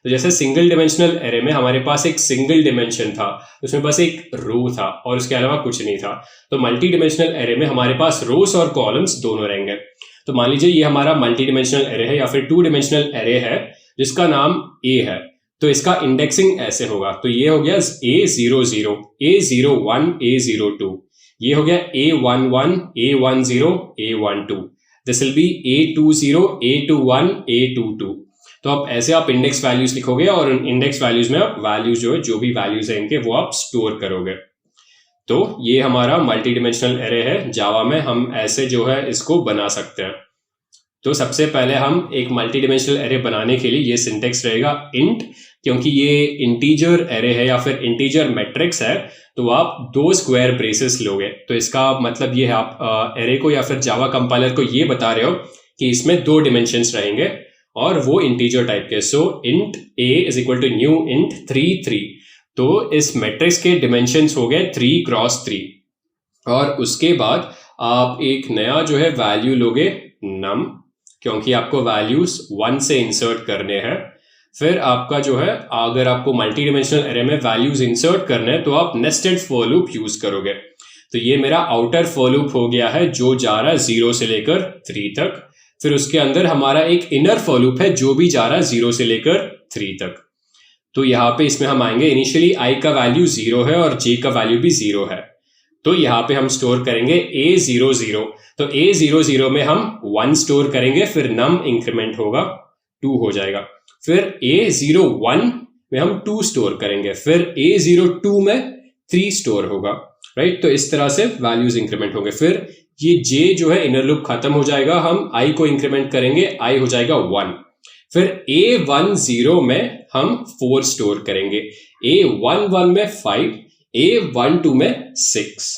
तो जैसे single dimensional array में हमारे पास एक सिंगल डिमेंशन था, उसमें बस एक रो था और उसके अलावा कुछ नहीं था। तो मल्टी डिमेंशनल एरे में हमारे पास रोज और कॉलम्स दोनों रहेंगे। तो मान लीजिए ये हमारा मल्टी डिमेंशनल एरे है या फिर 2 डिमेंशनल एरे है जिसका नाम ए है। तो इसका इंडेक्सिंग ऐसे होगा, तो ये हो गया A00, A01, A02, ये हो गया A11, A10, A12, this will be A20, A21, A22। तो अब ऐसे आप इंडेक्स वैल्यूज लिखोगे और इंडेक्स वैल्यूज में आप वैल्यूज जो भी वैल्यूज है इनके वो आप स्टोर करोगे। तो ये हमारा मल्टी डिमेंशनल एरे है। जावा में हम ऐसे जो है इसको बना सकते हैं। तो सबसे पहले हम एक मल्टी डिमेंशनल एरे बनाने के लिए ये सिंटेक्स रहेगा इंट, क्योंकि ये इंटीजर एरे है या फिर इंटीजर मैट्रिक्स है तो आप 2 स्क्वायर ब्रेसेस लोगे। तो इसका मतलब ये है आप एरे को या फिर जावा कंपाइलर को ये बता रहे हो कि इसमें 2 डिमेंशंस रहेंगे और वो इंटीजर टाइप के। So int a is equal to new int 3 3। तो इस मैट्रिक्स के डिमेंशंस हो गए 3 क्रॉस 3 और उसके बाद आप एक नया जो है वैल्यू लोगे नम, क्योंकि आपको वैल्यूज 1 से इंसर्ट करने हैं। फिर आपका जो है अगर आपको मल्टी डिमेंशनल एरे में वैल्यूज इंसर्ट करने हैं तो आप नेस्टेड फॉर लूप यूज करोगे। तो ये मेरा आउटर फॉर लूप हो गया है जो जा रहा है 0 से लेकर 3 तक। फिर उसके अंदर हमारा एक इनर फॉर लूप है जो भी जा रहा है 0 से लेकर 3 तक। तो यहाँ पे इसमें हम आएंगे, इनिशियली i का वैल्यू 0 है और j का वैल्यू भी 0 है। तो यहाँ पे हम स्टोर करेंगे A00। तो A00 में हम 1 स्टोर करेंगे, फिर नम इंक्रीमेंट होगा 2 हो जाएगा। फिर A01 में हम 2 स्टोर करेंगे, फिर A02 में 3 स्टोर होगा, राइट। तो इस तरह से वैल्यूज इंक्रीमेंट होंगे। फिर ये J जो है इनर लूप खत्म हो जाएगा, हम I को इंक्रीमेंट करेंगे, I हो जाएगा 1। फिर A10 में हम 4 स्टोर करेंगे, A11 में 5, A12 में 6।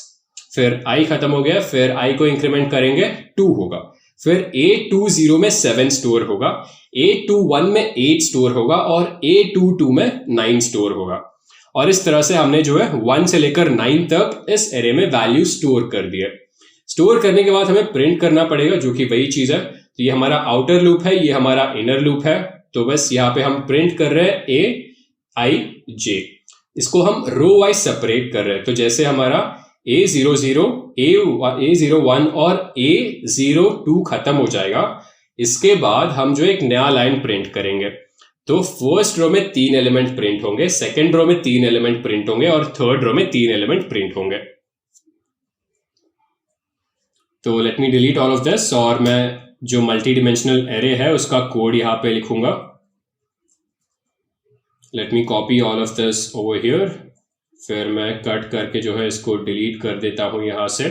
फिर I खत्म हो गया, फिर I को इंक्रीमेंट करेंगे 2 होगा। फिर A20 में 7 स्टोर होगा, A21 में 8 स्टोर होगा और A22 में 9 स्टोर होगा। और इस तरह से हमने जो है 1 से लेकर 9 तक इस एरे में वैल्यू स्टोर कर दिए। स्टोर करने के बाद हमें प्रिंट करना पड़ेगा, जो कि वही चीज है। तो ये हमारा आउटर लूप है, ये हमारा इनर लूप है। तो बस यहाँ पे हम प्रिंट कर रहे हैं A-I-J। इसको हम रो वाइज सेपरेट कर रहे हैं। तो जैसे हमारा A00, A01 और A02 खत्म हो जाएगा, इसके बाद हम जो एक नया लाइन प्रिंट करेंगे। तो फर्स्ट रो में 3 एलिमेंट प्रिंट होंगे, सेकेंड रो में 3 एलिमेंट प्रिंट होंगे और थर्ड रो में 3 एलिमेंट प्रिंट होंगे। तो let me delete all of this और मैं जो मल्टी डिमेंशनल एरे है उसका कोड यहाँ पे लिखूंगा। Let me copy all of this over here. फिर मैं कट करके जो है इसको डिलीट कर देता हूं यहां से।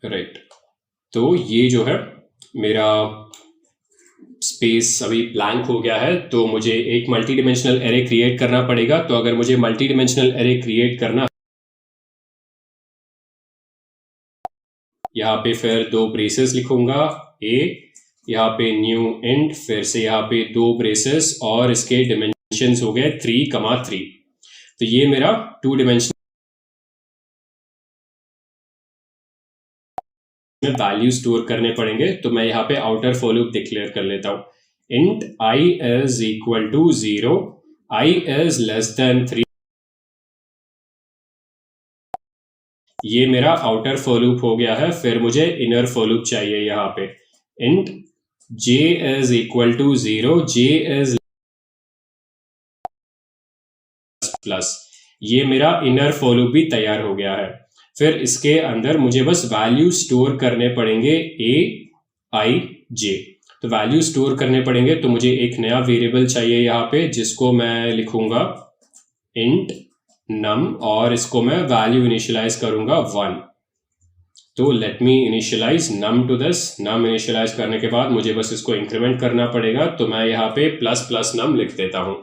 राइट। तो ये जो है मेरा स्पेस अभी ब्लैंक हो गया है, तो मुझे एक मल्टी डिमेंशनल एरे क्रिएट करना पड़ेगा। तो अगर मुझे मल्टी डिमेंशनल एरे क्रिएट करना, यहाँ पे फिर 2 ब्रेसेस लिखूंगा A, यहाँ पे न्यू इंट, फिर से यहाँ पे 2 ब्रेसेस और इसके डिमेंशंस हो गए 3,3। तो ये मेरा 2 डिमेंशनल में वैल्यू स्टोर करने पड़ेंगे। तो मैं यहाँ पे आउटर फॉर लूप डिक्लेयर कर लेता हूँ। Int I is equal to 0, I is less than 3। ये मेरा आउटर फॉर लूप हो गया है। फिर मुझे इनर फॉर लूप चाहिए। यहाँ पे int j is equal to 0, j is plus. ये मेरा इनर फॉर लूप भी तैयार हो गया है। फिर इसके अंदर मुझे बस वैल्यू स्टोर करने पड़ेंगे A-I-J। तो वैल्यू स्टोर करने पड़ेंगे, तो मुझे एक नया वेरिएबल चाहिए यहाँ पे, जिसको मैं लिखूंगा इंट नम और इसको मैं वैल्यू इनिशियलाइज करूंगा 1। तो let me initialise num to this. Num initialise करने के बाद मुझे बस इसको इंक्रीमेंट करना पड़ेगा। तो मैं यहाँ पे प्लस प्लस नम लिख देता हूं।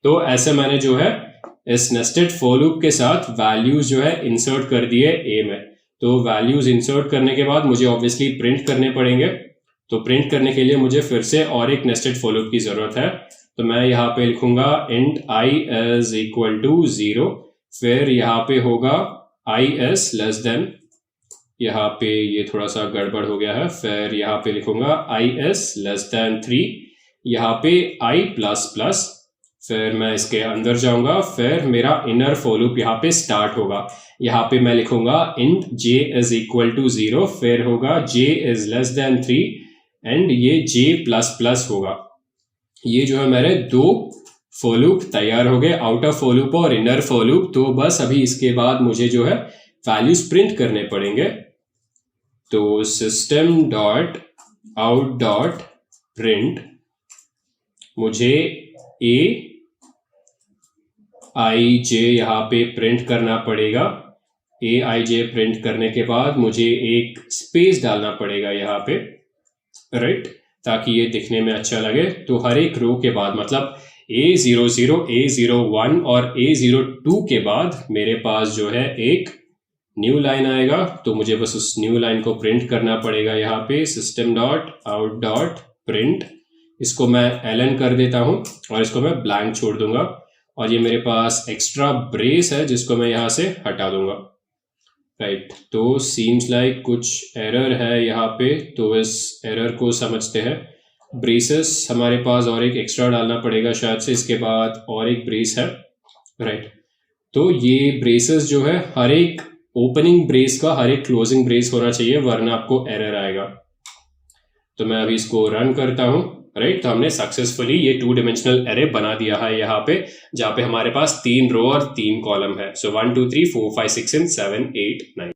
तो ऐसे मैंने जो है इस नेस्टेड फॉर लूप के साथ वैल्यूज जो है इंसर्ट कर दिए A में। तो वैल्यूज इंसर्ट करने के बाद मुझे ऑब्वियसली प्रिंट करने पड़ेंगे। तो प्रिंट करने के लिए मुझे फिर से और एक नेस्टेड फॉर लूप की जरूरत है। तो मैं यहाँ पे लिखूंगा int I is equal to 0, फिर यहाँ पे होगा I इज लेस देन यहाँ पे ये थोड़ा सा गड़बड़ हो गया है। फिर यहाँ पे लिखूंगा i=3, यहाँ पे i++, फिर मैं इसके अंदर जाऊंगा, फिर मेरा इनर फॉर लूप यहाँ पे स्टार्ट होगा। यहाँ पे मैं लिखूंगा int j=0, फिर होगा j=3 एंड ये j++ होगा। ये जो है मेरे दो फॉर लूप तैयार हो गए, आउटर फॉर लूप और इनर फॉर लूप। तो बस अभी इसके बाद मुझे जो है वैल्यूज प्रिंट करने पड़ेंगे। तो system.out.print मुझे aij यहाँ पे प्रिंट करना पड़ेगा। aij प्रिंट करने के बाद मुझे एक स्पेस डालना पड़ेगा यहाँ पे, राइट, ताकि ये दिखने में अच्छा लगे। तो हर एक रो के बाद, मतलब A00, A01 और A02 के बाद मेरे पास जो है एक न्यू लाइन आएगा। तो मुझे बस उस न्यू लाइन को प्रिंट करना पड़ेगा यहाँ पे system.out.print। इसको मैं ln कर देता हूँ और इसको मैं ब्लैंक छोड़ दूंगा। और ये मेरे पास एक्स्ट्रा ब्रेस है जिसको मैं यहाँ से हटा दूंगा, राइट। तो सीम्स लाइक कुछ एरर है यहाँ पे, तो इस एरर को समझते हैं। ब्रेसेस हमारे पास और एक एक्स्ट्रा डालना पड़ेगा शायद से, इसके बाद और एक ब्रेस है, राइट। तो ये ब्रेसेस जो है हर एक ओपनिंग ब्रेस का हर एक क्लोजिंग ब्रेस होना चाहिए, वरना आपको एरर आएगा। तो मैं अभी इसको रन करता हूँ, राइट। तो हमने सक्सेसफुली ये 2 डिमेंशनल एरे बना दिया है यहाँ पे, जहाँ पे हमारे पास 3 रो और 3 कॉलम है। सो 1 2 3 4 5 6 and 7 8 9।